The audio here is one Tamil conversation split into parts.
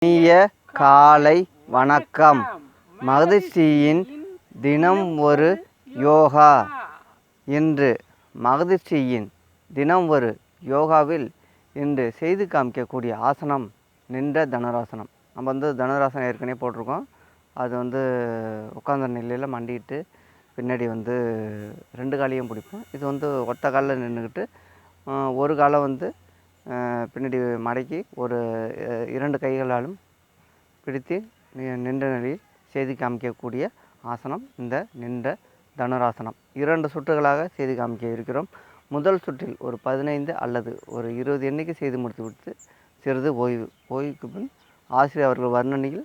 இனிய காலை வணக்கம். மகரிஷியின் தினம் ஒரு யோகா. இன்று மகரிஷியின் தினம் ஒரு யோகாவில் இன்று செய்து காமிக்கக்கூடிய ஆசனம் நின்ற தனுராசனம். நம்ம தனுராசனம் ஏற்கனவே போட்டிருக்கோம். அது உட்கார்ந்த நிலையில் மண்டிட்டு பின்னாடி 2 காலையும் பிடிப்போம். இது ஒத்த காலில் நின்றுக்கிட்டு ஒரு காலை பின்னாடி மடக்கி 2 கைகளாலும் பிடித்து நின்ற நிலையில் செய்து காமிக்கக்கூடிய ஆசனம் இந்த நின்ற தனுராசனம். 2 சுற்றுகளாக செய்து காமிக்க இருக்கிறோம். முதல் சுற்றில் ஒரு 15 அல்லது ஒரு 20 எண்ணிக்கை செய்து முடித்துவிட்டு சிறிது ஓய்வுக்கு பின் ஆசிரியர் அவர்கள் வர்ணனையில்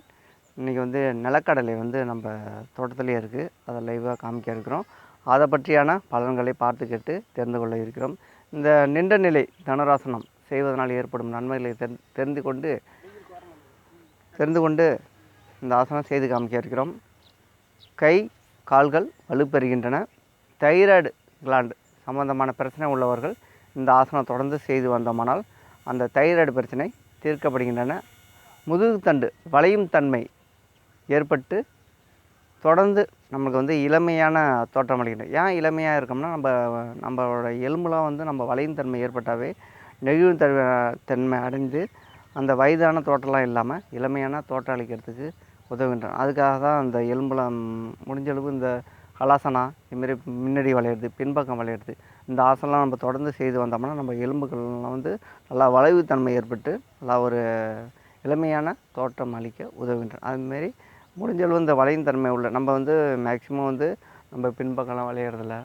இன்றைக்கி நிலக்கடலை நம்ம தோட்டத்திலே இருக்குது. அதை லைவாக காமிக்க இருக்கிறோம். அதை பற்றியான பலன்களை பார்த்து கேட்டு தெரிந்து கொள்ள இருக்கிறோம். இந்த நின்ற நிலை தனுராசனம் செய்வதனால் ஏற்படும் நன்மைகளை தெரிந்து கொண்டு இந்த ஆசனம் செய்து காமிக்க இருக்கிறோம். கை கால்கள் வலுப்பெறுகின்றன. தைராய்டு கிளாண்டு சம்பந்தமான பிரச்சனை உள்ளவர்கள் இந்த ஆசனம் தொடர்ந்து செய்து வந்தோமானால் அந்த தைராய்டு பிரச்சனை தீர்க்கப்படுகின்றன. முதுகுத்தண்டு வளையும் தன்மை ஏற்பட்டு தொடர்ந்து நமக்கு இளமையான தோற்றம் அளிக்கின்றன. ஏன் இளமையாக இருக்கோம்னா நம்மளோட எலும்புலாம் நம்ம வளையும் தன்மை ஏற்பட்டாவே நெகிழ்வு தன்மை அடைந்து அந்த வயதான தோற்றம்லாம் இல்லாமல் இளமையான தோற்றம் அளிக்கிறதுக்கு உதவுகின்றன. அதுக்காக தான் அந்த எலும்புலாம் முடிஞ்சளவு இந்த ஹலாசனா இதுமாரி முன்னாடி வளையிறது, பின்பக்கம் வளையிறது, இந்த ஆசனம்லாம் நம்ம தொடர்ந்து செய்து வந்தோம்னா நம்ம எலும்புகள்லாம் நல்லா வளைவு தன்மை ஏற்பட்டு நல்லா ஒரு இளமையான தோற்றம் அளிக்க உதவுகின்றன. அதுமாரி முடிஞ்சளவு இந்த வளையும் தன்மை உள்ள நம்ம மேக்சிமம் நம்ம பின்பக்கம்லாம் வளையிறதில்ல,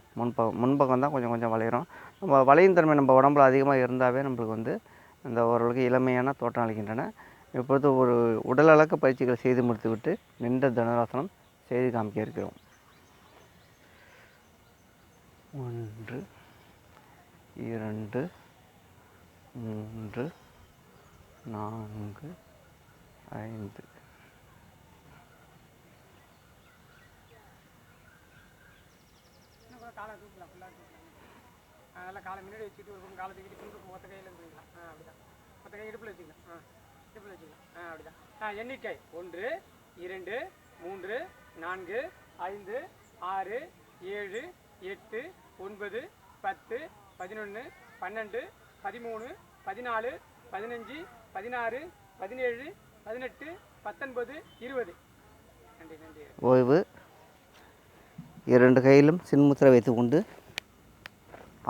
முன்பக்கம் தான் கொஞ்சம் வளையிறோம். நம்ம வளையும் தன்மை நம்ம உடம்புல அதிகமாக இருந்தாவே நம்மளுக்கு அந்த ஓரளவுக்கு இளமையான தோற்றம் அளிக்கின்றன. இப்பொழுது ஒரு உடலளக்க பயிற்சிகள் செய்து முடித்துவிட்டு நின்ற தனுராசனம் செய்து காமிக்க இருக்கிறோம். 1 2 3 4 5 அதெல்லாம் காலை முன்னாடி வச்சுட்டு ஒரு காலை தூக்கிட்டு பின்பக்கம் ஒத்த கையில் இருந்துக்கலாம். அப்படிதான் ஒத்த கை இடுப்பில் வச்சுக்கலாம். இடுப்பில் வச்சுக்கலாம். அப்படிதான் எண்ணிக்கை 1 2 3 4 5 6 7 8 9 10 11 12 13 14 15 16 17 18 19 20. நன்றி நன்றி. ஓய்வு. 2 கையிலும் சின்முத்திரை வைத்து கொண்டு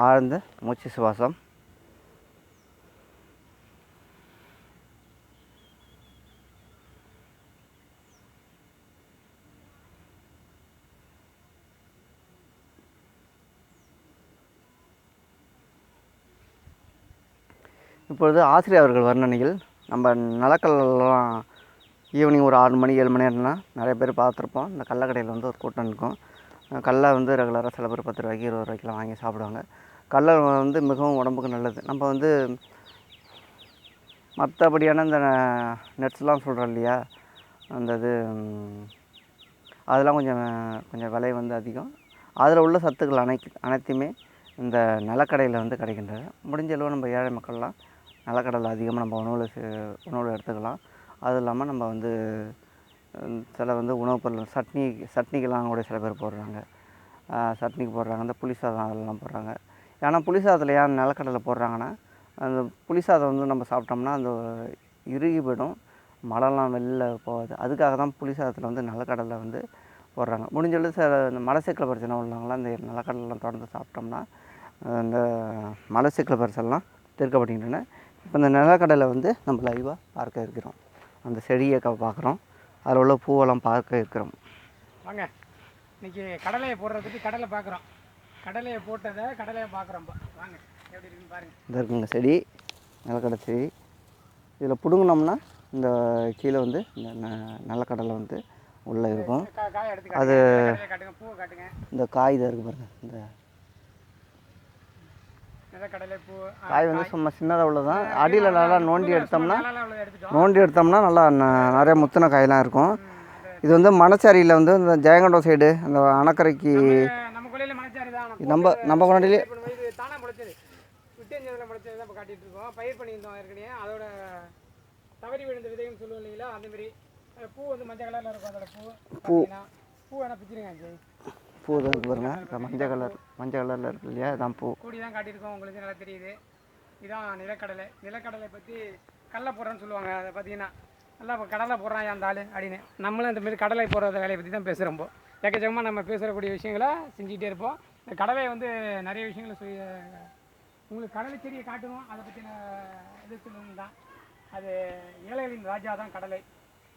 ஆழ்ந்த மூச்சு சுவாசம். இப்பொழுது ஆசிரியர் அவர்கள் வர்ணனையில் நம்ம நிலக்கல்லாம் ஈவினிங் ஒரு 6 மணி 7 மணி நேரம்னா நிறைய பேர் பார்த்துருப்போம். இந்த கடலக்கடையில் ஒரு கூட்டம் இருக்கும். கடலை ரெகுலராக சில பேர் 10 ரூபாய்க்கு 20 ரூபாய்க்குலாம் வாங்கி சாப்பிடுவாங்க. கடலை மிகவும் உடம்புக்கு நல்லது. நம்ம மற்றபடியான இந்த நட்ஸ்லாம் சொல்கிறோம் இல்லையா, அந்த அதெல்லாம் கொஞ்சம் விலை அதிகம். அதில் உள்ள சத்துக்கள் அனைத்துமே இந்த நிலக்கடையில் கிடைக்கின்றது. முடிஞ்ச அளவு நம்ம ஏழை மக்கள்லாம் நிலக்கடலை அதிகமாக நம்ம உணவில் எடுத்துக்கலாம். அது இல்லாமல் நம்ம சில உணவுப் பொருள் சட்னிக்கெல்லாம் கூட சில பேர் போடுறாங்க. சட்னிக்கு போடுறாங்க. இந்த புளி சாதம் அதெல்லாம் போடுறாங்க. ஏன்னா புளி சாதத்தில் ஏன் நிலக்கடலை போடுறாங்கன்னா, அந்த புளி சாதம் நம்ம சாப்பிட்டோம்னா அந்த இறுகி போய்டும், மழைலாம் வெளில போகாது. அதுக்காக தான் புளி சாதத்தில் நிலக்கடலை போடுறாங்க. முடிஞ்சளவு இந்த மலச்சிக்கல் பிரச்சனை உள்ளவங்களாம் இந்த நிலக்கடலைலாம் தொடர்ந்து சாப்பிட்டோம்னா இந்த மலச்சிக்கல் பிரச்சனைலாம் தீர்க்கப்படுகின்றன. இப்போ இந்த நிலக்கடலை நம்ம லைவாக பார்க்க இருக்கிறோம். அந்த செடியை பார்க்குறோம். அதில் உள்ள பூவெல்லாம் பார்க்க இருக்கிறோம். வாங்க, இன்றைக்கி கடலையை போடுறதுக்கு கடலை பார்க்குறோம். கடலையை போட்டதை கடலையை பார்க்குறோம். வாங்க எப்படி இருக்குன்னு பாருங்கள். இந்த இருக்குங்க செடி, நிலக்கடலை செடி. இதில் பிடுங்கினோம்னா இந்த கீழே இந்த நிலக்கடலை உள்ளே இருக்கும். அது பூவை காட்டுங்க. இந்த காய் இதாக இருக்குது பாருங்கள். இந்த நிலக்கடலை பூ காய் சும்மா சின்னதாக உள்ளதான். அடியில் நல்லா நோண்டி எடுத்தோம்னா நல்லா நிறைய முத்தின காயெல்லாம் இருக்கும். இது மணச்சாரியில் இந்த ஜெயங்கொண்டம் சைடு அந்த அணக்கரைக்கு நம்ம கொண்டாடிலே தானாக முளைச்சது விட்டு முளைச்சது தான் இப்போ காட்டிகிட்டு இருக்கோம். பயிர் பண்ணியிருந்தோம் ஏற்கனவே. அதோட தவறி விழுந்த விதைன்னு சொல்லுவோம் இல்லைங்களா, அந்த மாதிரி பூ வந்து மஞ்சள் கலரில் இருக்கும். அதோட பூ பார்த்தீங்கன்னா பூ வேணால் பிச்சிருங்க அஜய். பூ தான் பாருங்க, இப்போ மஞ்சள் கலரில் இருக்கு இல்லையா, அதான் பூ. கூடி தான் காட்டியிருக்கோம், உங்களுக்கு நல்லா தெரியுது. இதான் நிலக்கடலை. நிலக்கடலை பற்றி கடலை போடுறேன்னு சொல்லுவாங்க. அதை பார்த்தீங்கன்னா நல்லா இப்போ கடலை போடுறான் அந்த ஆள் அப்படின்னு. நம்மளும் இந்த மாதிரி கடலை போடுற வேலையை பற்றி தான் பேசுகிறோம். எக்கச்சக்கமாக நம்ம பேசுகிறக்கூடிய விஷயங்களை செஞ்சுக்கிட்டே இருப்போம். இந்த கடலை வந்து நிறைய விஷயங்களை உங்களுக்கு கடலை செடியை காட்டணும், அதை பற்றின இது சொல்லணும் தான். அது ஏழைகளின் ராஜா தான் கடலை.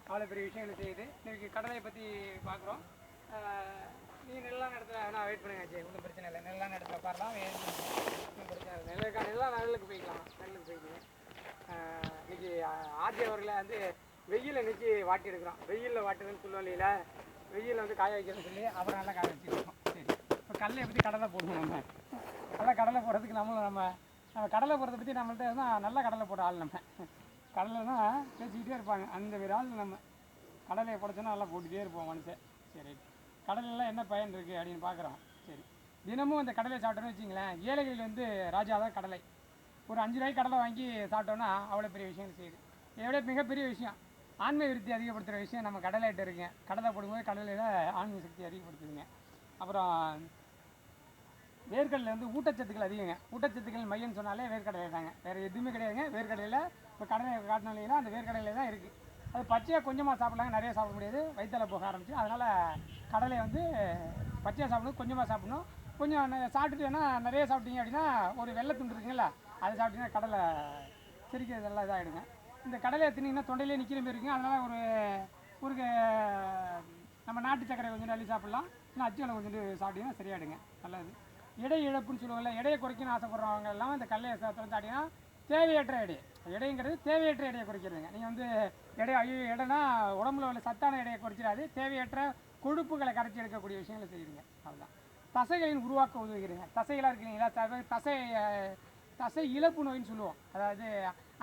அவ்வளோ பெரிய விஷயங்களை செய்யுது. இன்றைக்கி கடலையை பற்றி பார்க்குறோம். நீ நெல்லான இடத்துல வேணால் வெயிட் பண்ணுங்க ஆச்சு, ஒன்றும் பிரச்சனை இல்லை. நெல்லான இடத்துல பாரலாம், ஒன்றும் பிரச்சனை இல்லை. நெல்லாம் நெல்லுக்கு போய்க்கலாம், நெல்லுக்கு போய்க்குங்க. இன்றைக்கி ஆர்ஜி அவர்களை வந்து வெயிலில் இன்றைக்கி வாட்டி எடுக்கிறோம். வெயிலில் வாட்டுறதுன்னு சொல்லுவோம் இல்லைங்களா, வெயிலில் வந்து காய வைக்கிறதுன்னு சொல்லி அப்புறம் நல்லா காய வச்சுருக்கோம். சரி, இப்போ கடலை பற்றி கடலை போடணும். நம்ம நல்லா கடலை போடுறதுக்கு நம்ம கடலை போடுறத பற்றி நம்மள்ட்ட தான் நல்ல கடலை போடுற ஆள். நம்ம கடலை தான் பேசிக்கிட்டே இருப்பாங்க, அந்த ஒரு ஆள். நம்ம கடலையை போடச்சோன்னா நல்லா போட்டுகிட்டே இருப்போம் மனுஷன். சரி, கடலையெல்லாம் என்ன பயன் இருக்குது அப்படின்னு பார்க்குறோம். சரி, தினமும் இந்த கடலை சாப்பிட்டோன்னு வச்சிங்களேன், ஏழைகளில் வந்து ராஜா தான் கடலை. ஒரு 5 ரூபாய்க்கு கடலை வாங்கி சாப்பிட்டோன்னா அவ்வளோ பெரிய விஷயம் செய்யுது. இதை விட மிகப்பெரிய விஷயம், ஆன்மீக விருத்தி அதிகப்படுத்துகிற விஷயம் நம்ம கடலையிட்ட இருக்குங்க. கடலை போடும்போது கடலையில் ஆன்மீக சக்தி அதிகப்படுத்துதுங்க. அப்புறம் வேர்க்கடலை வந்து ஊட்டச்சத்துக்கள் அதிகங்க. ஊட்டச்சத்துக்கள் மையம்னு சொன்னாலே வேர்க்கடலை தாங்க, வேறு எதுவுமே கிடையாதுங்க. வேர்க்கடலையில் இப்போ கடலை காட்டின இல்லைங்களா, அந்த வேர்க்கடலையில் தான் இருக்குது. அது பச்சையாக கொஞ்சமாக சாப்பிட்லாங்க, நிறைய சாப்பிட முடியாது, வயிற்றில் போக ஆரம்பிச்சு. அதனால் கடலை வந்து பச்சையாக சாப்பிடணும், கொஞ்சமாக சாப்பிடணும். கொஞ்சம் சாப்பிட்டுட்டு வேணால் நிறைய சாப்பிட்டீங்க அப்படின்னா ஒரு வெள்ளை துண்டு இருக்குங்களா, அதை சாப்பிட்டீங்கன்னா கடலை செரிக்கிறது எல்லாம் இதாகிடுங்க. இந்த கடலையை தின்னிங்கன்னா தொண்டையிலே நிற்கிற மாதிரி இருக்குங்க. அதனால் ஒரு நம்ம நாட்டு சக்கரை கொஞ்சம் அள்ளி சாப்பிட்லாம், இல்லை அச்சுவலை கொஞ்சம் சாப்பிட்டீங்கன்னா சரியாயிடுங்க, நல்லது. எடை இழப்புன்னு சொல்லுவாங்கள்ல, எடையை குறைக்கணும்னு ஆசைப்படுறவங்க எல்லாம் இந்த கடலையை சாப்பிட்டீங்கன்னா தேவையற்ற எடைங்கிறது தேவையற்ற எடையை குறைக்கிறதுங்க. நீங்கள் வந்து எடைனா உடம்புல உள்ள சத்தான எடையை குறைச்சிடாது, தேவையற்ற கொழுப்புகளை கரைச்சி எடுக்கக்கூடிய விஷயங்களை செய்யுதுங்க. அதுதான் தசைகளின் உருவாக்க உதவுகிறீங்க. தசைகளாக இருக்குங்களா, தசை இழப்பு நோயின்னு சொல்லுவோம். அதாவது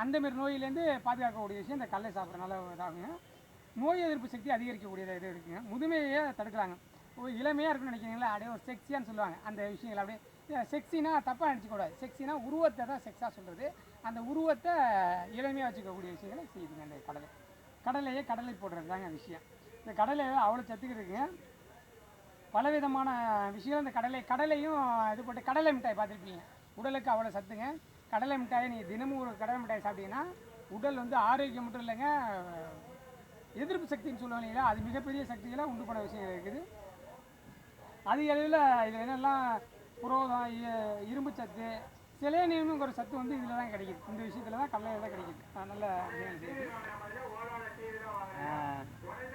அந்தமாரி நோயிலேருந்து பாதுகாக்கக்கூடிய விஷயம் இந்த கடலை சாப்பிட்றதுனால இதாகுங்க. நோய் எதிர்ப்பு சக்தி அதிகரிக்கக்கூடியது இது இருக்குங்க. முதுமையை தடுக்கலாங்க. இளமையாக இருக்குன்னு நினைக்கிறீங்களா, அப்படியே ஒரு செக்ஸியான்னு சொல்லுவாங்க. அந்த விஷயங்கள் அப்படியே செக்ஸினா தப்பாக நினச்சிக்கூடாது. செக்ஸினா உருவத்தை தான் செக்ஸாக சொல்கிறது. அந்த உருவத்தை இளமையாக வச்சுக்கக்கூடிய விஷயங்களை செய்யுதுங்க இந்த கடலையே கடலை போடுறது தாங்க விஷயம். இந்த கடலையில் அவ்வளோ சத்துக்கு இருக்குங்க. பலவிதமான விஷயம் இந்த கடலையும் இது போட்டு கடலை மிட்டாய் பார்த்துருப்பீங்க. உடலுக்கு அவ்வளோ சத்துங்க. கடலை மிட்டாயை நீங்கள் தினமும் ஒரு கடலை மிட்டாய் சாப்பிட்டீங்கன்னா உடல் வந்து ஆரோக்கியம் மட்டும் இல்லைங்க, எதிர்ப்பு சக்தின்னு சொல்லுவாங்க இல்லைங்களா, அது மிகப்பெரிய சக்திகளை உண்டு பண்ண விஷயங்கள் இருக்குது. அதிக அளவில் இதில் என்னெல்லாம் புரோதம், இரும்பு சத்து, செலேனியம்னு ஒரு சத்து வந்து இதில் தான் கிடைக்குது. இந்த விஷயத்தில் தான் கடலையில் தான் கிடைக்குது. நல்ல விஷயம் செய்யுது.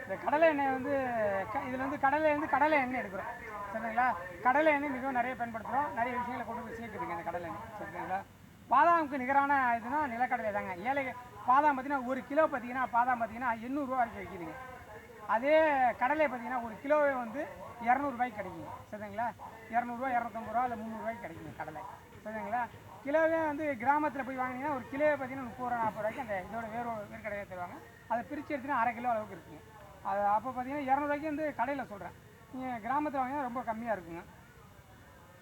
இந்த கடலை எண்ணெய் வந்து இதில் வந்து கடலை எண்ணெய் எடுக்கிறோம், சரிங்களா. கடலை எண்ணெய் மிகவும் நிறைய பயன்படுத்துகிறோம், நிறைய விஷயங்களை கொண்டு போய் சேர்க்குதுங்க இந்த கடலை எண்ணெய், சரிங்களா. பாதாமுக்கு நிகரான இதுனா நிலக்கடலை தாங்க. பாதாம் பார்த்தீங்கன்னா ஒரு கிலோ பார்த்தீங்கன்னா பாதாம் பார்த்தீங்கன்னா 800 ரூபா வரைக்கும் விற்கிதுங்க. அதே கடலை பார்த்தீங்கன்னா ஒரு கிலோவே வந்து 200 ரூபாய்க்கு கிடைக்குங்க, சரிங்களா. 200 ரூபா, 250 ரூபா, இல்லை 300 ரூபாய்க்கு கிடைக்குங்க கடலை, சரிங்களா. கிலோவே வந்து கிராமத்தில் போய் வாங்கினீங்கன்னா ஒரு கிலோவே பார்த்தீங்கன்னா 30 ரூபா 40 ரூபாய்க்கு அந்த இதோட வேர்க்கடலையை தருவாங்க. அதை பிரித்து எடுத்துன்னா அரை கிலோ அளவுக்கு இருக்குங்க. அது அப்போ பார்த்தீங்கன்னா 200 ரூபாய்க்கு வந்து கடையில் சொல்கிறேன். நீங்கள் கிராமத்தில் வாங்கினா ரொம்ப கம்மியாக இருக்குங்க.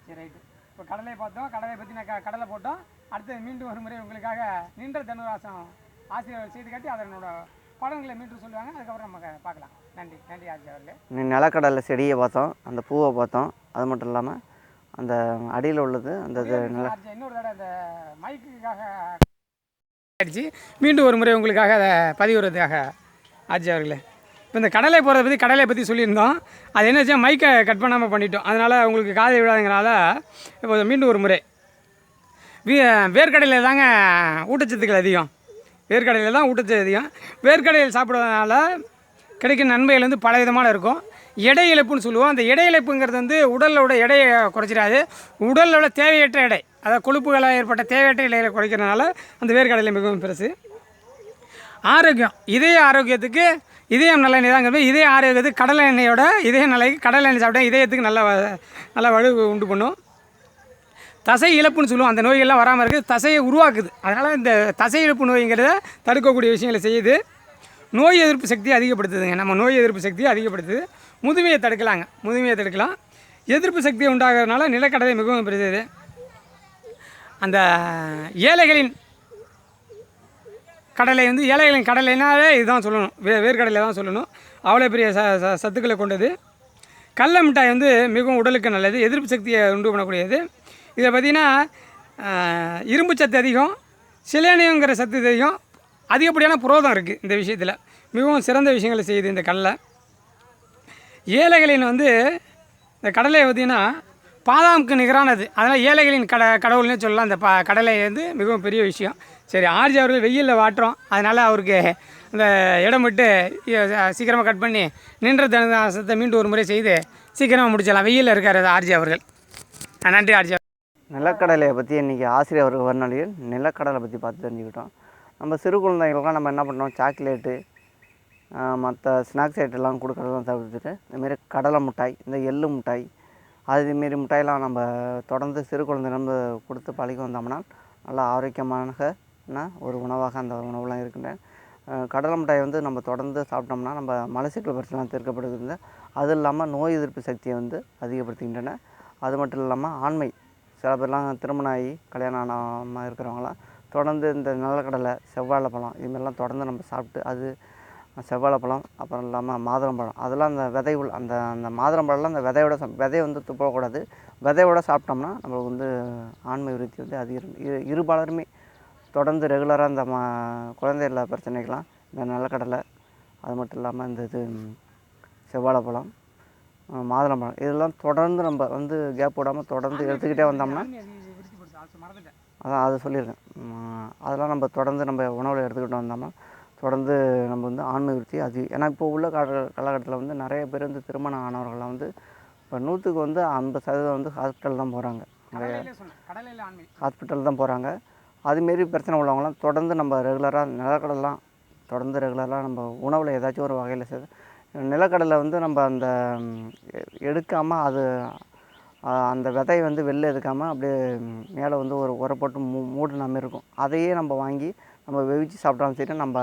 சரி, ரைட்டு. இப்போ கடலையை பார்த்தோம், கடலையை பற்றி நான் கடலை போட்டோம். அடுத்து மீண்டும் ஒரு முறை உங்களுக்காக நின்ற தனுராசனம் ஆசிரியர்கள் செய்து காட்டி அதனோட படங்களை மீண்டும் சொல்லுவாங்க. அதுக்கப்புறம் நம்ம பார்க்கலாம். நன்றி ஆசிரியர் அவர்களே. நிலக்கடலை செடியை பார்த்தோம், அந்த பூவை பார்த்தோம். அது மட்டும் இல்லாமல் அந்த அடியில் உள்ளது அந்த இன்னொரு தடவை அந்த மைக்குக்காக ஆயிடுச்சு. மீண்டும் ஒரு முறை உங்களுக்காக அதை பதிவுறதுக்காக ஆட்சி அவர்களே. இப்போ இந்த கடலையை பற்றி சொல்லியிருந்தோம். அது என்ன மைக்கை கட் பண்ணாமல் பண்ணிட்டோம். அதனால் உங்களுக்கு காதை விடாதங்கிறனால இப்போ மீண்டும் ஒரு முறை வேர்க்கடலையில் தாங்க ஊட்டச்சத்துக்கள் அதிகம். வேர்க்கடலையில் தான் ஊட்டச்சத்து அதிகம். வேர்க்கடலையில் சாப்பிட்றதுனால கிடைக்கிற நன்மைகள் வந்து பல விதமான இருக்கும். எடை இழப்புன்னு சொல்லுவோம். அந்த எடை இழப்புங்கிறது வந்து உடலோட எடையை குறைச்சிடாது, உடலோட தேவையற்ற எடை, அதாவது கொழுப்புகளால் ஏற்பட்ட தேவையற்ற எடைகளை குறைக்கிறதுனால அந்த வேர்க்கடலை மிகவும் பெருசு. ஆரோக்கியம், இதய ஆரோக்கியத்துக்கு இதயம் நல்ல எண்ணெய் தாங்க. இதய ஆரோக்கியத்துக்கு கடலை எண்ணெயோட இதய நிலைக்கு கடலை எண்ணெய் சாப்பிட்டா இதயத்துக்கு நல்ல வலு உண்டு பண்ணும். தசை இழப்புன்னு சொல்லுவோம். அந்த நோய்கள்லாம் வராமல் இருக்குது, தசையை உருவாக்குது. அதனால் இந்த தசை இழப்பு நோய்ங்கிறத தடுக்கக்கூடிய விஷயங்களை செய்யுது. நோய் எதிர்ப்பு சக்தியை அதிகப்படுத்துதுங்க. நம்ம நோய் எதிர்ப்பு சக்தியை அதிகப்படுத்துது. முதுமையை தடுக்கலாம். எதிர்ப்பு சக்தியை உண்டாகிறதுனால நிலக்கடலை மிகவும் பெரியது. அந்த ஏழைகளின் கடலை வந்து ஏழைகளின் கடலைனாலே இதுதான் சொல்லணும், வேர்க்கடலை தான் சொல்லணும். அவ்வளோ பெரிய சத்துக்களை கொண்டது. கடல மிட்டாய் வந்து மிகவும் உடலுக்கு நல்லது, எதிர்ப்பு சக்தியை உண்டு பண்ணக்கூடியது. இதில் பார்த்திங்கன்னா இரும்பு சத்து அதிகம், சிலேனியங்கிற சத்து அதிகம், அதிகப்படியான புரோதம் இருக்குது. இந்த விஷயத்தில் மிகவும் சிறந்த விஷயங்களை செய்யுது இந்த கடலை. ஏழைகளின் வந்து இந்த கடலை பார்த்திங்கன்னா பாதாமுக்கு நிகரானது. அதனால் ஏழைகளின் கடவுள்னே சொல்லலாம். இந்த கடலை வந்து மிகவும் பெரிய விஷயம். சரி, ஆர்ஜி அவர்கள் வெயிலில் வாட்டுறோம், அதனால் அவருக்கு இந்த இடம் விட்டு சீக்கிரமாக கட் பண்ணி நின்ற தனுதாசத்தை மீண்டும் ஒரு முறை செய்து சீக்கிரமாக முடிச்சிடலாம். வெயிலில் இருக்கார் ஆர்ஜி அவர்கள். நன்றி ஆர்ஜி. நிலக்கடலையை பற்றி இன்றைக்கி ஆசிரியர் அவர்கள் வர்ணனையில் நிலக்கடலை பற்றி பார்த்து தெரிஞ்சுக்கிட்டோம். நம்ம சிறு குழந்தைகளுக்கெல்லாம் நம்ம என்ன பண்ணோம், சாக்லேட்டு மற்ற ஸ்நாக்ஸ் ஐட்டெல்லாம் கொடுக்குறதெல்லாம் தவிர்த்துட்டு இந்தமாரி கடலை மிட்டாய், இந்த எள்ளு மிட்டாய், அதுமாரி மிட்டாயெல்லாம் நம்ம தொடர்ந்து சிறு குழந்தை நம்ம கொடுத்து பழகி வந்தோம்னா நல்லா ஆரோக்கியமான ஒரு உணவாக அந்த உணவுலாம் இருக்கின்றன. கடலை மிட்டாய் வந்து நம்ம தொடர்ந்து சாப்பிட்டோம்னா நம்ம மலச்சிக்கல் பிரச்சனைலாம் தீர்க்கப்படுகிறது. அது இல்லாமல் நோய் எதிர்ப்பு சக்தியை வந்து அதிகப்படுத்துகின்றன. அது மட்டும் இல்லாமல் ஆண்மை, சில பேர்லாம் திருமணம் ஆகி கல்யாணம் ஆனாமல் இருக்கிறவங்களாம் தொடர்ந்து இந்த நிலக்கடலை, செவ்வாழைப்பழம் இதுமாதிரிலாம் தொடர்ந்து நம்ம சாப்பிட்டு, அது செவ்வாழைப்பழம் அப்புறம் இல்லாமல் மாதுளம்பழம், அதெல்லாம் அந்த விதை அந்த அந்த மாதுளம்பழம்லாம் அந்த விதையை வந்து துப்பக்கூடாது. விதையோட சாப்பிட்டோம்னா நம்மளுக்கு வந்து ஆண்மை விருத்தி வந்து அதிகம். இருபாலருமே தொடர்ந்து ரெகுலராக இந்த குழந்தை இல்ல பிரச்சனைக்கெலாம் இந்த நிலக்கடலை, அது மட்டும் இல்லாமல் இந்த இது செவ்வாழைப்பழம், மாதுளம்பழம் இதெல்லாம் தொடர்ந்து நம்ம வந்து கேப் விடாமல் தொடர்ந்து எடுத்துக்கிட்டே வந்தோம்னா, அதான் அது சொல்லியிருக்கேன், அதெல்லாம் நம்ம தொடர்ந்து நம்ம உணவில் எடுத்துக்கிட்டு வந்தோம்னா தொடர்ந்து நம்ம வந்து ஆண்மை விருத்தி ஏன்னா இப்போ உள்ள காலகட்டத்தில் வந்து நிறைய பேர் வந்து திருமணம் ஆனவர்கள்லாம் வந்து இப்போ 100க்கு வந்து 50% வந்து ஹாஸ்பிட்டல் தான் போகிறாங்க. நிறைய ஹாஸ்பிட்டல் தான் போகிறாங்க. அதுமாரி பிரச்சனை உள்ளவங்களாம் தொடர்ந்து நம்ம ரெகுலராக நிலக்கடலாம் தொடர்ந்து ரெகுலராக நம்ம உணவில் ஏதாச்சும் ஒரு வகையில் நிலக்கடலை வந்து நம்ம அந்த எடுக்காமல் அது அந்த விதையை வந்து வெளில எடுக்காமல் அப்படியே மேலே வந்து ஒரு உரை போட்டு மூடின மாதிரி இருக்கும். அதையே நம்ம வாங்கி நம்ம வெவிச்சு சாப்பிட்டாலும் சரி, நம்ம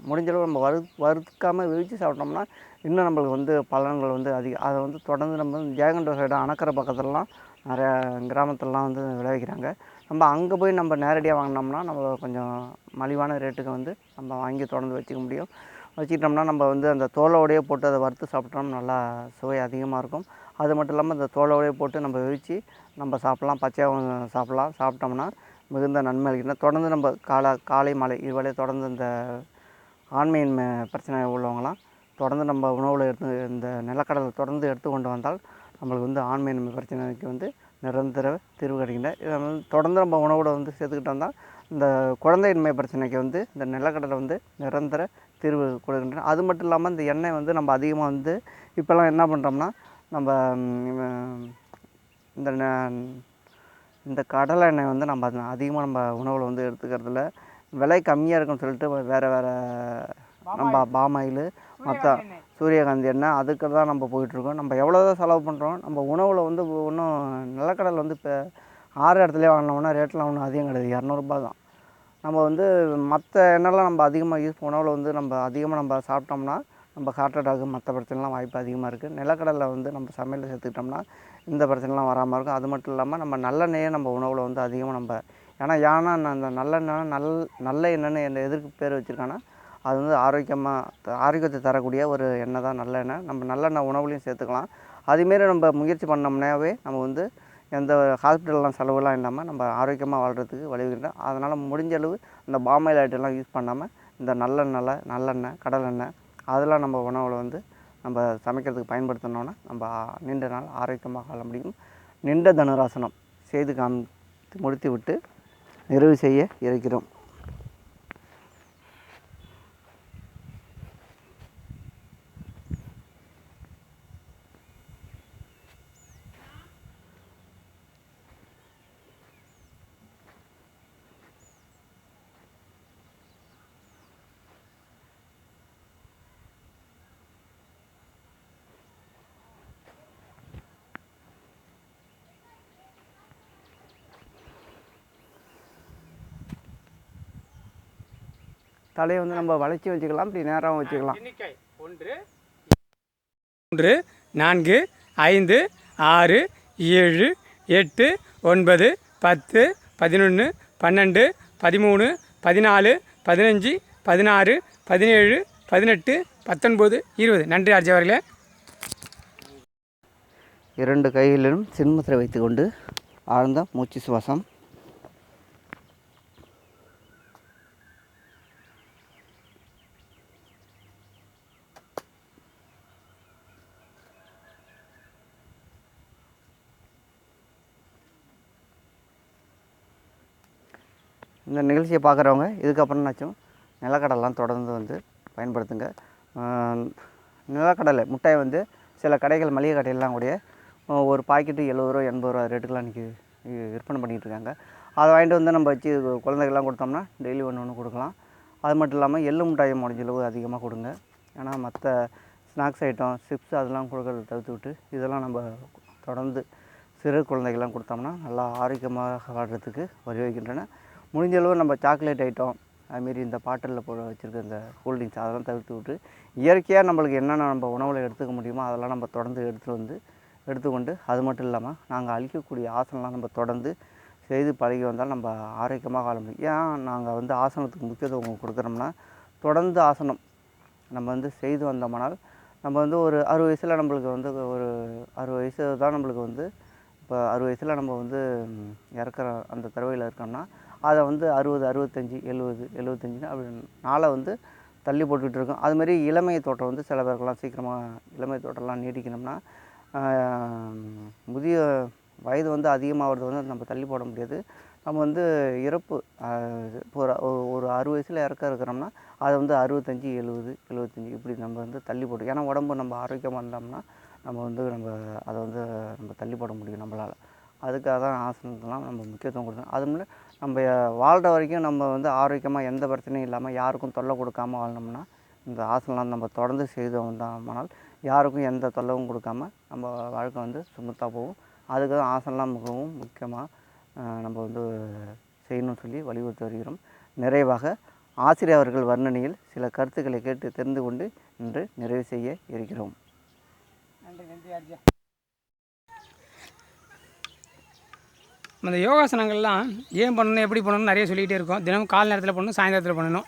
முடிஞ்சளவு நம்ம வறுக்காமல் வெவிச்சு சாப்பிட்டோம்னா இன்னும் நம்மளுக்கு வந்து பலன்கள் வந்து அதிகம். அதை வந்து தொடர்ந்து நம்ம வந்து ஜெயங்கொண்ட சைடு அணக்கரை பக்கத்துலலாம் நிறையா கிராமத்துலலாம் வந்து விளைவிக்கிறாங்க. நம்ம அங்கே போய் நம்ம நேரடியாக வாங்கினோம்னா நம்ம கொஞ்சம் மலிவான ரேட்டுக்கு வந்து நம்ம வாங்கி தொடர்ந்து வச்சுக்க முடியும். வச்சுக்கிட்டோம்னா நம்ம வந்து அந்த தோலோடையே போட்டு அதை வறுத்து சாப்பிட்டோம்னா நல்லா சுவை அதிகமாக இருக்கும். அது மட்டும் இல்லாமல் இந்த தோலோடையே போட்டு நம்ம வெவிச்சு நம்ம சாப்பிட்லாம், பச்சையாகவும் சாப்பிட்லாம். சாப்பிட்டோம்னா மிகுந்த நன்மை அளிக்கின்றன. தொடர்ந்து நம்ம காலை மாலை இதுவரை தொடர்ந்து இந்த ஆண்மையின்மை பிரச்சனை உள்ளவங்களாம் தொடர்ந்து நம்ம உணவில் இந்த நிலக்கடலை தொடர்ந்து எடுத்துக்கொண்டு வந்தால் நம்மளுக்கு வந்து ஆண்மையின்மை பிரச்சனைக்கு வந்து நிரந்தர தீர்வு கிடைக்கின்றன. இதை வந்து தொடர்ந்து நம்ம உணவோட வந்து சேர்த்துக்கிட்டு வந்தால் இந்த குழந்தையின்மை பிரச்சனைக்கு வந்து இந்த நிலக்கடலை வந்து நிரந்தர தீர்வு கொடுக்கின்றன. அது மட்டும் இல்லாமல் இந்த எண்ணெய் வந்து நம்ம அதிகமாக வந்து இப்போல்லாம் என்ன பண்ணுறோம்னா, நம்ம இந்த கடலை எண்ணெய் வந்து நம்ம அதிகமாக நம்ம உணவில் வந்து எடுத்துக்கிறதுல விலை கம்மியாக இருக்குன்னு சொல்லிட்டு வேறு நம்ம பாமாயில் மற்ற சூரியகாந்தி எண்ணெய் அதுக்கு தான் நம்ம போயிட்டுருக்கோம். நம்ம எவ்வளோ தான் செலவு பண்ணுறோம், நம்ம உணவில் வந்து இன்னும் நிலக்கடலை வந்து இப்போ 6 இடத்துலேயே வாங்கினோம்னா ரேட்லாம் ஒன்றும் அதிகம் கிடையாது, 200 தான். நம்ம வந்து மற்ற எண்ணெய்லாம் நம்ம அதிகமாக உணவில் வந்து நம்ம அதிகமாக நம்ம சாப்பிட்டோம்னா நம்ம ஹார்ட் அட்டாக்கு மற்ற பிரச்சனைலாம் வாய்ப்பு அதிகமாக இருக்குது. நிலக்கடலை வந்து நம்ம சமையலில் சேர்த்துக்கிட்டோம்னா இந்த பிரச்சனைலாம் வராமல் இருக்கும். அது மட்டும் இல்லாமல் நம்ம நல்லெண்ணெயை நம்ம உணவில் வந்து அதிகமாக நம்ம ஏன்னா அந்த நல்லெண்ணெய் நல்ல எண்ணெய்னு எந்த எதற்கு பேர் வச்சுருக்காங்கன்னா அது வந்து ஆரோக்கியத்தை தரக்கூடிய ஒரு எண்ணெய் தான் நல்லெண்ணெய். நம்ம நல்லெண்ணெய் உணவுலையும் சேர்த்துக்கலாம். அதுமாரி நம்ம முயற்சி பண்ணோம்னாவே நம்ம வந்து எந்த ஹாஸ்பிட்டல்லாம் செலவுலாம் இல்லாமல் நம்ம ஆரோக்கியமாக வாழ்கிறதுக்கு வழிவகுக்கின்றோம். அதனால் முடிஞ்ச அளவு இந்த பாமாயில் ஐட்டம்லாம் யூஸ் பண்ணாமல் இந்த நல்லெண்ணெய், கடலெண்ணெய் அதெல்லாம் நம்ம உணவில் வந்து நம்ம சமைக்கிறதுக்கு பயன்படுத்தினோன்னா நம்ம நீண்ட நாள் ஆரோக்கியமாக வாழ முடியும். நீண்ட தனுராசனம் செய்து முடித்து விட்டு நிறைவு செய்ய இருக்கிறோம். தலையை வந்து நம்ம வளைச்சி வச்சுக்கலாம், இப்படி நேராகவும் வச்சுக்கலாம். 1 3 4 5 6 7 8 9 10 11 12 13 14 15 16, 17, 18, 19, 20. நன்றி ஆர்ஜி அவர்களே. 2 கைகளிலும் சின்முத்திரை வைத்துக்கொண்டு ஆழ்ந்த மூச்சு சுவாசம். இந்த நிகழ்ச்சியை பார்க்குறவங்க இதுக்கப்புறம்னாச்சும் நிலக்கடலாம் தொடர்ந்து வந்து பயன்படுத்துங்க. நிலக்கடலை முட்டையை வந்து சில கடைகள் மளிகை கடையிலலாம் கூடிய ஒரு பாக்கெட்டு 70 ரூபா 80 ரூபா ரேட்டுக்கெலாம் இன்றைக்கி விற்பனை பண்ணிகிட்டு இருக்காங்க. அதை வாங்கிட்டு வந்து நம்ம வச்சு குழந்தைகள்லாம் கொடுத்தோம்னா டெய்லி ஒன்று கொடுக்கலாம். அது மட்டும் இல்லாமல் எள்ளு மிட்டாயை முடிஞ்சளவு அதிகமாக கொடுங்க. ஏன்னா மற்ற ஸ்நாக்ஸ் ஐட்டம் சிப்ஸ் அதெல்லாம் கொடுக்கறத தவிர்த்து விட்டு இதெல்லாம் நம்ம தொடர்ந்து சிறு குழந்தைகள்லாம் கொடுத்தோம்னா நல்லா ஆரோக்கியமாக வாழ்கிறதுக்கு வழிவகுக்கின்றன. முடிஞ்சளவு நம்ம சாக்லேட் ஐட்டம் அதுமாரி இந்த பாட்டிலில் போட வச்சுருக்க இந்த கூல்ட்ரிங்க்ஸ் அதெல்லாம் தவிர்த்து விட்டு இயற்கையாக நம்மளுக்கு என்னென்ன நம்ம உணவில் எடுத்துக்க முடியுமோ அதெல்லாம் நம்ம தொடர்ந்து எடுத்துக்கொண்டு அது மட்டும் இல்லாமல் நாங்கள் அளிக்கக்கூடிய ஆசனம்லாம் நம்ம தொடர்ந்து செய்து பழகி வந்தால் நம்ம ஆரோக்கியமாக வாழ முடியும். ஏன் நாங்கள் வந்து ஆசனத்துக்கு முக்கியத்துவம் கொடுக்குறோம்னா தொடர்ந்து ஆசனம் நம்ம வந்து செய்து வந்தோம்னால் நம்ம வந்து ஒரு 60 வயசில் நம்மளுக்கு வந்து ஒரு 60 வயசு தான் நம்மளுக்கு வந்து இப்போ 60 வயசில் நம்ம வந்து இறக்குற அந்த தருவையில் இருக்கோம்னா அதை வந்து 60, 65, 70, 75 அப்படி நாளை வந்து தள்ளி போட்டுக்கிட்டு இருக்கோம். அதுமாரி இளமை தோட்டம் வந்து சில பேருக்கெல்லாம் சீக்கிரமாக இளமை தோட்டம்லாம் நீடிக்கணும்னா முதிய வயது வந்து அதிகமாகிறது வந்து நம்ம தள்ளி போட முடியாது. நம்ம வந்து இறப்பு இப்போ ஒரு 60 வயசில் இருக்கிறோம்னா அதை வந்து 65, 70, 75 இப்படி நம்ம வந்து தள்ளி போட்டு ஏன்னா உடம்பு நம்ம ஆரோக்கியமாக இருந்தோம்னா நம்ம அதை வந்து நம்ம தள்ளி போட முடியும் நம்மளால். அதுக்காக தான் ஆசனத்துலாம் நம்ம முக்கியத்துவம் கொடுக்கணும். அது முன்னாடி நம்ம வாழ்கிற வரைக்கும் நம்ம வந்து ஆரோக்கியமாக எந்த பிரச்சனையும் இல்லாமல் யாருக்கும் தொல்லை கொடுக்காமல் வாழணும்னா இந்த ஆசனம்லாம் நம்ம தொடர்ந்து செய்து வந்தோம்னால் யாருக்கும் எந்த தொல்லவும் கொடுக்காம நம்ம வாழ்க்கை வந்து சுமத்தாக போகும். அதுக்கு தான் ஆசனம்லாம் மிகவும் முக்கியமாக நம்ம வந்து செய்யணும்னு சொல்லி வலியுறுத்தி வருகிறோம். நிறைவாக ஆசிரியர் அவர்கள் வர்ணனையில் சில கருத்துக்களை கேட்டு தெரிந்து கொண்டு இன்று நிறைவு செய்ய இருக்கிறோம். நன்றி ஆர்ஜி. அந்த யோகாசனங்கள்லாம் ஏன் பண்ணணும் எப்படி பண்ணணும்னு நிறைய சொல்லிகிட்டே இருக்கோம். தினமும் காலை நேரத்தில் பண்ணணும், சாயந்தரத்தில் பண்ணணும்.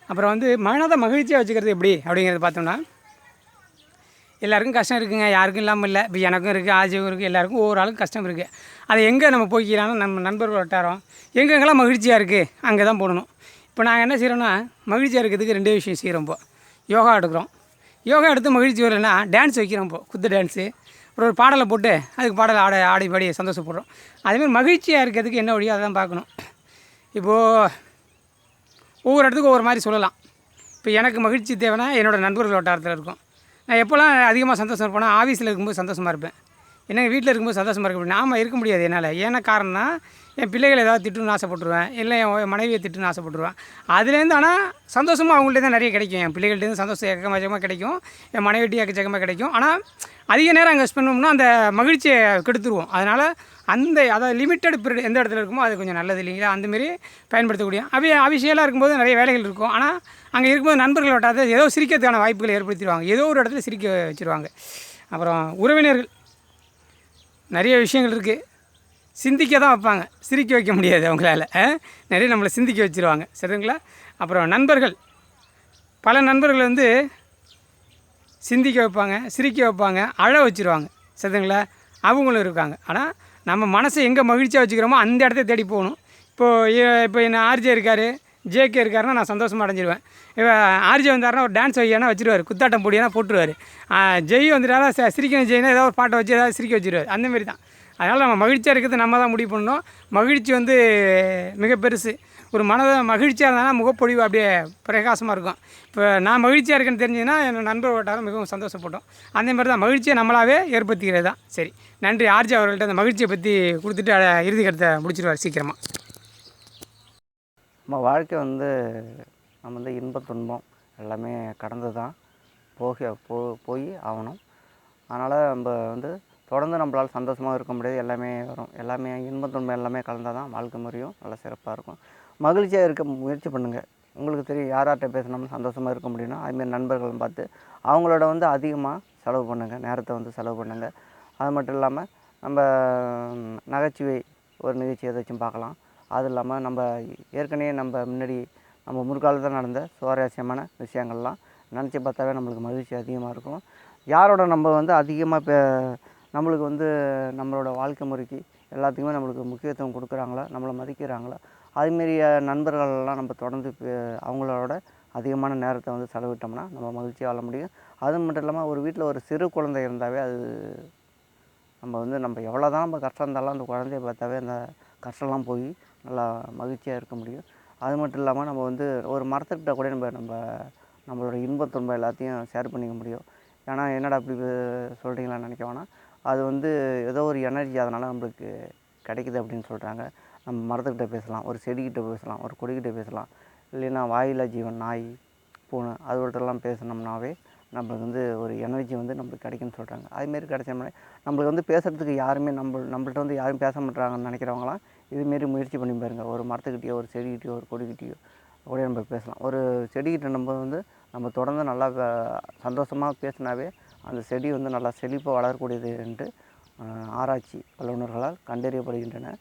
அப்புறம் வந்து மனதை மகிழ்ச்சியாக வச்சுக்கிறது எப்படி அப்படிங்கிறத பார்த்தோம்னா எல்லாருக்கும் கஷ்டம் இருக்குங்க, யாருக்கும் இல்லாமல் இல்லை. இப்போ எனக்கும் இருக்குது, ஆஜிக்கும் இருக்குது, எல்லாருக்கும் ஒவ்வொரு ஆளுக்கும் கஷ்டம் இருக்குது. அதை எங்கே நம்ம போய்க்கலாம்னா நம்ம நண்பர்கள் வட்டாரம் எங்கெங்கெல்லாம் மகிழ்ச்சியாக இருக்குது அங்கே தான் போடணும். இப்போ நாங்கள் என்ன செய்கிறோன்னா மகிழ்ச்சியாக இருக்கிறதுக்கு 2 விஷயம் செய்கிறோம். இப்போ யோகா எடுக்கிறோம். யோகா எடுத்து மகிழ்ச்சி வரலைன்னா டான்ஸ் வைக்கிறோம். இப்போ குத்து டான்ஸு ஒரு பாடலை போட்டு அதுக்கு பாடலை ஆடி பாடி சந்தோஷப்படுறோம். அதேமாதிரி மகிழ்ச்சியாக இருக்கிறதுக்கு என்ன வழியோ அதை தான் பார்க்கணும். இப்போது ஒவ்வொரு இடத்துக்கும் ஒவ்வொரு மாதிரி சொல்லலாம். இப்போ எனக்கு மகிழ்ச்சி தேவைன்னா என்னோடய நண்பர்கள் வட்டாரத்தில் இருக்கும். நான் எப்போல்லாம் அதிகமாக சந்தோஷம் இருப்பேன்னா ஆஃபீஸில் இருக்கும்போது சந்தோஷமாக இருப்பேன். என்னங்க வீட்டில் இருக்கும்போது சந்தோஷமாக இருக்க நாம இருக்க முடியாது என்னால். ஏன்னா காரணம்னா என் பிள்ளைகளை ஏதாவது திட்டுன்னு ஆசைப்பட்டுருவேன், இல்லை என் மனைவியை திட்டுன்னு ஆசைப்பட்டுருவேன். அதுலேருந்து ஆனால் சந்தோஷமாக அவங்கள்ட்ட தான் நிறைய கிடைக்கும். என் பிள்ளைகள்ட்டேருந்து சந்தோஷம் எக்கச்சக்கமாக கிடைக்கும், என் மனைவிட்டையும் எக்கச்சக்கமாக கிடைக்கும். ஆனால் அதிக நேரம் அங்கே ஸ்பெண்ட் பண்ணோம்னா அந்த மகிழ்ச்சியை கெடுத்துருவோம். அதனால் அதாவது லிமிட்டட் பீரியட் எந்த இடத்துல இருக்குமோ அது கொஞ்சம் நல்லது இல்லைங்களா, அந்தமாரி பயன்படுத்தக்கூடிய அபிஷியலாக இருக்கும்போது நிறைய வேலைகள் இருக்கும். ஆனால் அங்கே இருக்கும்போது நண்பர்கள் வட்டாத ஏதோ சிரிக்கிறதுக்கான வாய்ப்புகளை ஏற்படுத்திடுவாங்க, ஏதோ ஒரு இடத்துல சிரிக்க வச்சுருவாங்க. அப்புறம் உறவினர்கள் நிறைய விஷயங்கள் இருக்குது, சிந்திக்க தான் வைப்பாங்க, சிரிக்க வைக்க முடியாது அவங்களால. நிறைய நம்மளை சிந்திக்க வச்சுருவாங்க, சரிங்களா. அப்புறம் நண்பர்கள், பல நண்பர்கள் வந்து சிந்திக்க வைப்பாங்க, சிரிக்க வைப்பாங்க, அழ வச்சுருவாங்க, சரிங்களா. அவங்களும் இருக்காங்க. ஆனால் நம்ம மனசை எங்கே மகிழ்ச்சியாக வச்சுக்கிறோமோ அந்த இடத்த தேடி போகணும். இப்போ என்ன ஆர்ஜே இருக்கார், ஜேகே இருக்காருன்னா நான் சந்தோஷமாக அடைஞ்சிருவேன். இப்போ ஆர்ஜே வந்தாருன்னா ஒரு டான்ஸ் வையானா வச்சுருவார், குத்தாட்டம் போடியானா போட்டுருவார். ஜெய் வந்துட்டாரா சிரிக்கணும், ஜெயினா ஏதாவது ஒரு பாட்டை வச்சு ஏதாவது சிரிக்க வச்சுருவார். அந்தமாரி தான். அதனால் நம்ம மகிழ்ச்சியாக இருக்கிறது நம்ம தான் முடிவு பண்ணணும். மகிழ்ச்சி வந்து மிக பெருசு. ஒரு மகிழ்ச்சியாக இருந்தால் முகப்பொழிவு அப்படியே பிரகாசமாக இருக்கும். இப்போ நான் மகிழ்ச்சியாக இருக்கேன்னு தெரிஞ்சதுன்னா என் நண்பர் வட்டாரம் மிகவும் சந்தோஷப்பட்டோம். அந்தமாதிரி தான் மகிழ்ச்சியை நம்மளாவே ஏற்படுத்திக்கிறது தான். சரி, நன்றி. ஆர்ஜி அவர்கள்ட்ட அந்த மகிழ்ச்சியை பற்றி கொடுத்துட்டு இறுதி கருத்தை முடிச்சிடுவார் சீக்கிரமாக. நம்ம வாழ்க்கை வந்து நம்ம வந்து இன்ப துன்பம் எல்லாமே கடந்து தான் போய் ஆகணும். அதனால் நம்ம வந்து தொடர்ந்து நம்மளால் சந்தோஷமாக இருக்க முடியாது. எல்லாமே வரும், எல்லாமே இன்ப துன்பம் எல்லாமே கலந்தால் தான் வாழ்க்கை முறையும் நல்லா சிறப்பாக இருக்கும். மகிழ்ச்சியாக இருக்க முயற்சி பண்ணுங்கள். உங்களுக்கு தெரியும் யார்கிட்ட பேசினோம்னு சந்தோஷமாக இருக்க முடியும்னா அதுமாரி நண்பர்களை பார்த்து அவங்களோட வந்து அதிகமாக செலவு பண்ணுங்கள், நேரத்தை வந்து செலவு பண்ணுங்கள். அது மட்டும் இல்லாமல் நம்ம நகைச்சுவை ஒரு நிகழ்ச்சி ஏதாச்சும் பார்க்கலாம். அது இல்லாமல் நம்ம ஏற்கனவே நம்ம முன்னாடி நம்ம முற்காலத்தில் நடந்த சுவாரஸ்யமான விஷயங்கள்லாம் நினச்சி பார்த்தாவே நம்மளுக்கு மகிழ்ச்சி அதிகமாக இருக்கும். யாரோட நம்ம வந்து அதிகமாக நம்மளுக்கு வந்து நம்மளோட வாழ்க்கை முறைக்கு எல்லாத்துக்குமே நம்மளுக்கு முக்கியத்துவம் கொடுக்குறாங்களா, நம்மளை மதிக்கிறாங்களா, அதுமாரிய நண்பர்களெல்லாம் நம்ம தொடர்ந்து அவங்களோட அதிகமான நேரத்தை வந்து செலவிட்டோம்னா நம்ம மகிழ்ச்சியாக வாழ முடியும். அது மட்டும் இல்லாமல் ஒரு வீட்டில் ஒரு சிறு குழந்தை இருந்தாவே அது நம்ம எவ்வளோ தான் நம்ம கஷ்டம் இருந்தாலும் அந்த குழந்தைய பார்த்தாவே அந்த கஷ்டம்லாம் போய் நல்லா மகிழ்ச்சியாக இருக்க முடியும். அது மட்டும் இல்லாமல் நம்ம வந்து ஒரு மரத்துக்கிட்ட கூட நம்மளோட இன்பம் துன்பம் எல்லாத்தையும் ஷேர் பண்ணிக்க முடியும். ஏன்னா என்னடா அப்படி சொல்கிறீங்களான்னு நினைக்க வேணாம். அது வந்து ஏதோ ஒரு எனர்ஜி அதனால் நம்மளுக்கு கிடைக்குது அப்படின்னு சொல்கிறாங்க. நம்ம மரத்துக்கிட்ட பேசலாம், ஒரு செடிக்கிட்ட பேசலாம், ஒரு கொடிக்கிட்ட பேசலாம், இல்லைன்னா வாயில்லா ஜீவன் நாய், பூனை அதுகிட்டலாம் பேசினோம்னாவே நம்மளுக்கு வந்து ஒரு எனர்ஜி வந்து நம்மளுக்கு கிடைக்குன்னு சொல்கிறாங்க. அதுமாரி கிடைச்சோம்னா நம்மளுக்கு வந்து பேசுகிறதுக்கு யாருமே நம்மள்ட்ட வந்து யாரும் பேச மாட்டாங்கன்னு நினைக்கிறவங்களாம் இதுமாரி முயற்சி பண்ணி பாருங்கள். ஒரு மரத்துக்கிட்டேயோ ஒரு செடிக்கிட்டேயோ ஒரு கொடிக்கிட்டேயோ கூட நம்ம பேசலாம். ஒரு செடிக்கிட்ட நம்ம வந்து நம்ம தொடர்ந்து நல்லா சந்தோஷமாக பேசினாவே அந்த செடி வந்து நல்லா செழிப்பாக வளரக்கூடியது என்று ஆராய்ச்சி வல்லுநர்களால் கண்டறியப்படுகின்றன.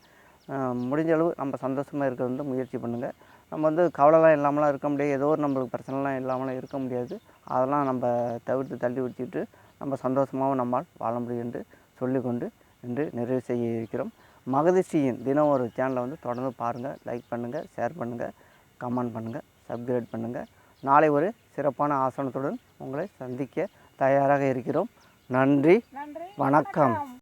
முடிஞ்ச அளவு நம்ம சந்தோஷமாக இருக்கிறது வந்து முயற்சி பண்ணுங்கள். நம்ம வந்து கவலைலாம் இல்லாமலாம் இருக்க முடியாது, ஏதோ ஒரு நம்மளுக்கு பிரச்சனைலாம் இல்லாமலாம் இருக்க முடியாது. அதெல்லாம் நம்ம தவிர்த்து தள்ளி வச்சுட்டு நம்ம சந்தோஷமாகவும் நம்மால் வாழ முடியும் என்று சொல்லிக்கொண்டு இன்று நிறைவு செய்ய இருக்கிறோம். மகரிஷியின் தினம் ஒரு சேனலை வந்து தொடர்ந்து பாருங்கள், லைக் பண்ணுங்கள், ஷேர் பண்ணுங்கள், கமெண்ட் பண்ணுங்கள், சப்ஸ்கிரைப் பண்ணுங்கள். நாளை ஒரு சிறப்பான ஆசனத்துடன் உங்களை சந்திக்க தயாராக இருக்கிறோம். நன்றி, வணக்கம்.